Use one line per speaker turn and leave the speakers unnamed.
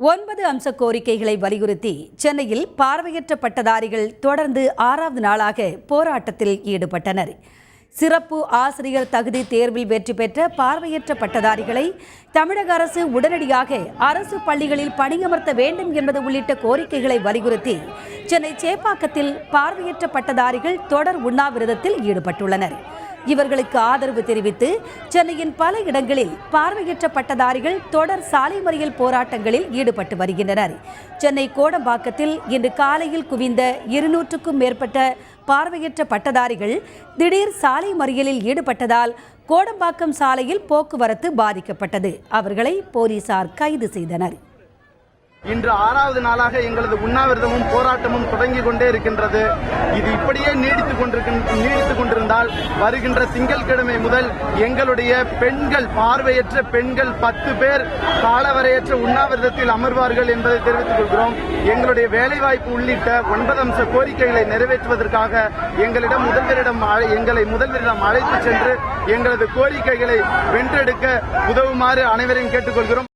9 அம்ச கோரிக்கைகளை வலியுறுத்தி சென்னையில் பார்வையற்ற பட்டதாரிகள் தொடர்ந்து 6வது நாளாக போராட்டத்தில் ஈடுபட்டனர். சிறப்பு ஆசிரியர் தகுதி தேர்வில் வெற்றி பெற்ற பார்வையற்ற பட்டதாரிகளை தமிழக அரசு உடனடியாக அரசு பள்ளிகளில் பணியமர்த்த வேண்டும் என்பது உள்ளிட்ட கோரிக்கைகளை வலியுறுத்தி சென்னை சேப்பாக்கத்தில் பார்வையற்ற பட்டதாரிகள் தொடர் உண்ணாவிரதத்தில் ஈடுபட்டுள்ளனர். இவர்களுக்கு ஆதரவு தெரிவித்து சென்னையின் பல இடங்களில் பார்வையற்ற பட்டதாரிகள் தொடர் சாலை மறியல் போராட்டங்களில் ஈடுபட்டு வருகின்றனர். சென்னை கோடம்பாக்கத்தில் இன்று காலையில் குவிந்த 200க்கும் மேற்பட்ட பார்வையற்ற பட்டதாரிகள் திடீர் சாலை மறியலில் ஈடுபட்டதால் கோடம்பாக்கம் சாலையில் போக்குவரத்து பாதிக்கப்பட்டது. அவர்களை போலீசார் கைது செய்தனர்.
இன்று 6வது நாளாக எங்களது உண்ணாவிரதமும் போராட்டமும் தொடங்கி கொண்டே இருக்கின்றது. இது இப்படியே நீடித்துக் கொண்டிருந்தால் வருகின்ற திங்கட்கிழமை முதல் எங்களுடைய பெண்கள், பார்வையற்ற பெண்கள் 10 பேர் காலவரையற்ற உண்ணாவிரதத்தில் அமர்வார்கள் என்பதை தெரிவித்துக் கொள்கிறோம். எங்களுடைய வேலைவாய்ப்பு உள்ளிட்ட 9 அம்ச கோரிக்கைகளை நிறைவேற்றுவதற்காக எங்களை முதல்வரிடம் அழைத்து சென்று எங்களது கோரிக்கைகளை வென்றெடுக்க உதவுமாறு அனைவரையும் கேட்டுக்கொள்கிறோம்.